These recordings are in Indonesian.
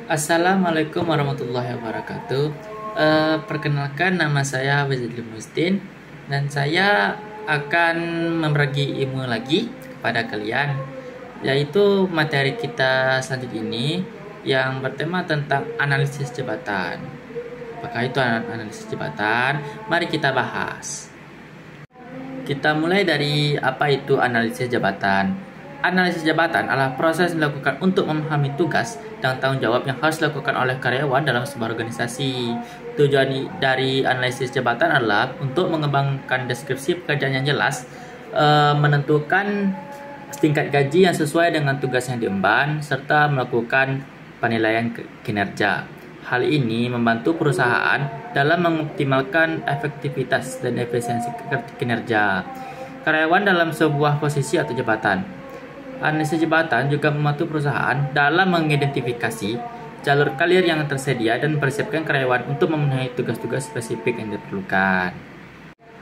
Assalamualaikum warahmatullahi wabarakatuh. Perkenalkan, nama saya Wazidul Mustin dan saya akan membagi ilmu lagi kepada kalian, yaitu materi kita selanjutnya ini yang bertema tentang analisis jabatan. Apakah itu analisis jabatan? Mari kita bahas. Kita mulai dari apa itu analisis jabatan. Analisis jabatan adalah proses dilakukan untuk memahami tugas dan tanggung jawab yang harus dilakukan oleh karyawan dalam sebuah organisasi. Tujuan dari analisis jabatan adalah untuk mengembangkan deskripsi pekerjaan yang jelas, menentukan tingkat gaji yang sesuai dengan tugas yang diemban, serta melakukan penilaian kinerja. Hal ini membantu perusahaan dalam mengoptimalkan efektivitas dan efisiensi kinerja karyawan dalam sebuah posisi atau jabatan. Analisis jabatan juga membantu perusahaan dalam mengidentifikasi jalur karir yang tersedia dan mempersiapkan karyawan untuk memenuhi tugas-tugas spesifik yang diperlukan.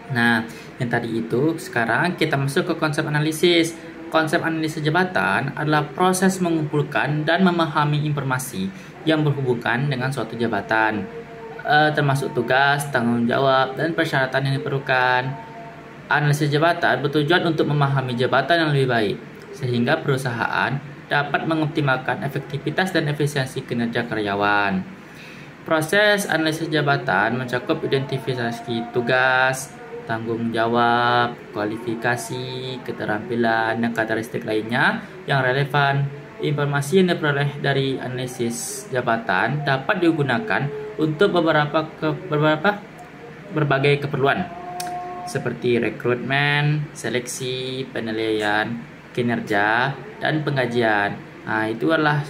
Nah, yang tadi itu, sekarang kita masuk ke konsep analisis. Konsep analisis jabatan adalah proses mengumpulkan dan memahami informasi yang berhubungan dengan suatu jabatan, termasuk tugas, tanggung jawab, dan persyaratan yang diperlukan. Analisis jabatan bertujuan untuk memahami jabatan yang lebih baik, sehingga perusahaan dapat mengoptimalkan efektivitas dan efisiensi kinerja karyawan. Proses analisis jabatan mencakup identifikasi tugas, tanggung jawab, kualifikasi, keterampilan, dan karakteristik lainnya yang relevan. Informasi yang diperoleh dari analisis jabatan dapat digunakan untuk berbagai keperluan, seperti rekrutmen, seleksi, penilaian kinerja, dan penggajian. Nah, itu adalah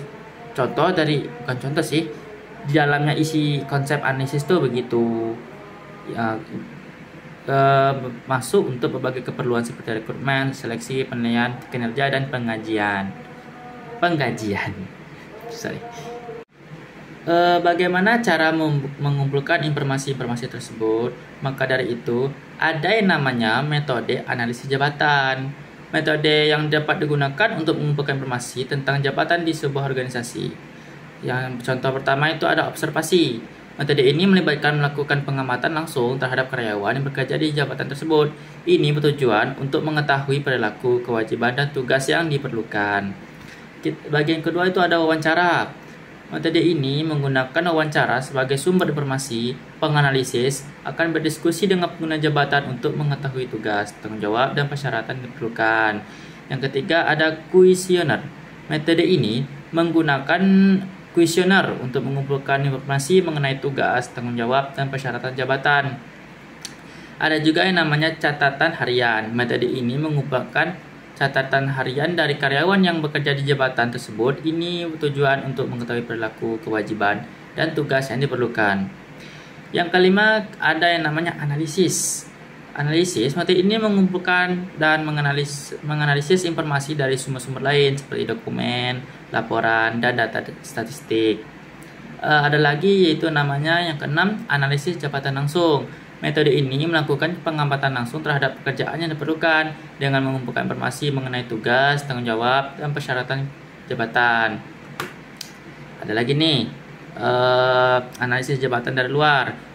contoh dari, bukan contoh sih, di dalamnya isi konsep analisis itu begitu ya, masuk untuk berbagai keperluan seperti rekrutmen, seleksi, penilaian kinerja, dan penggajian. Sorry. Bagaimana cara mengumpulkan informasi-informasi tersebut? Maka dari itu, ada yang namanya metode analisis jabatan. Metode yang dapat digunakan untuk mengumpulkan informasi tentang jabatan di sebuah organisasi. Yang contoh pertama itu ada observasi. Metode ini melibatkan melakukan pengamatan langsung terhadap karyawan yang bekerja di jabatan tersebut. Ini bertujuan untuk mengetahui perilaku, kewajiban, dan tugas yang diperlukan. Bagian kedua itu ada wawancara. Metode ini menggunakan wawancara sebagai sumber informasi. Penganalisis akan berdiskusi dengan pengguna jabatan untuk mengetahui tugas, tanggung jawab, dan persyaratan yang diperlukan. Yang ketiga ada kuesioner. Metode ini menggunakan kuesioner untuk mengumpulkan informasi mengenai tugas, tanggung jawab, dan persyaratan jabatan. Ada juga yang namanya catatan harian. Metode ini mengumpulkan catatan harian dari karyawan yang bekerja di jabatan tersebut. Ini bertujuan untuk mengetahui perilaku, kewajiban, dan tugas yang diperlukan. Yang kelima ada yang namanya analisis. Metode ini mengumpulkan dan menganalisis informasi dari sumber-sumber lain seperti dokumen, laporan, dan data statistik. Ada lagi yaitu namanya yang keenam, analisis jabatan langsung. Metode ini melakukan pengamatan langsung terhadap pekerjaan yang diperlukan dengan mengumpulkan informasi mengenai tugas, tanggung jawab, dan persyaratan jabatan. Ada lagi nih, analisis jabatan dari luar.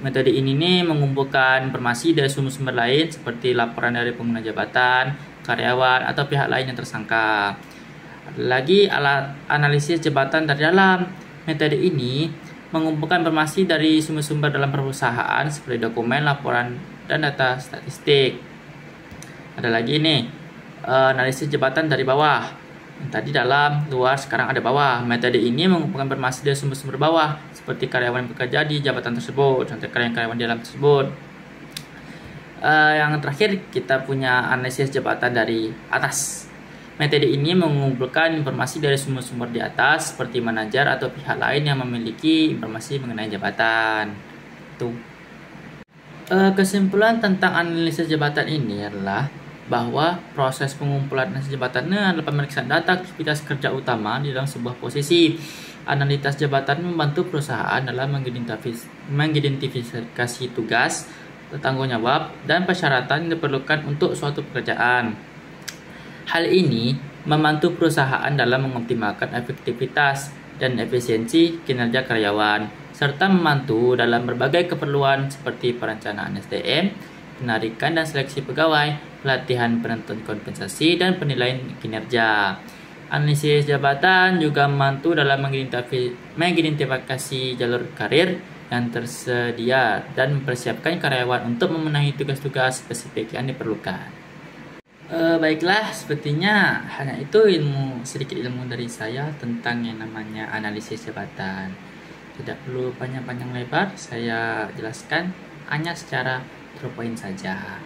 Metode ini nih mengumpulkan informasi dari sumber-sumber lain seperti laporan dari pengguna jabatan, karyawan, atau pihak lain yang tersangka. Ada lagi analisis jabatan dari dalam. Metode ini mengumpulkan informasi dari sumber-sumber dalam perusahaan seperti dokumen, laporan, dan data statistik. Ada lagi nih, analisis jabatan dari bawah. Yang tadi dalam, luar, sekarang ada bawah. Metode ini mengumpulkan informasi dari sumber-sumber bawah seperti karyawan yang bekerja di jabatan tersebut, contoh karyawan di dalam tersebut. Yang terakhir kita punya analisis jabatan dari atas. Metode ini mengumpulkan informasi dari sumber-sumber di atas seperti manajer atau pihak lain yang memiliki informasi mengenai jabatan. Kesimpulan tentang analisis jabatan ini adalah bahwa proses pengumpulan analisis jabatan adalah pemeriksaan data aktivitas kerja utama di dalam sebuah posisi. Analisis jabatan membantu perusahaan dalam mengidentifikasi tugas, tanggung jawab, dan persyaratan yang diperlukan untuk suatu pekerjaan. Hal ini membantu perusahaan dalam mengoptimalkan efektivitas dan efisiensi kinerja karyawan, serta membantu dalam berbagai keperluan seperti perencanaan SDM, penarikan dan seleksi pegawai, pelatihan penentuan kompensasi, dan penilaian kinerja. Analisis jabatan juga membantu dalam mengidentifikasi jalur karir yang tersedia dan mempersiapkan karyawan untuk memenuhi tugas-tugas spesifik yang diperlukan. Baiklah, sepertinya hanya itu sedikit ilmu dari saya tentang yang namanya analisis jabatan. Tidak perlu panjang-panjang lebar, saya jelaskan hanya secara to the point saja.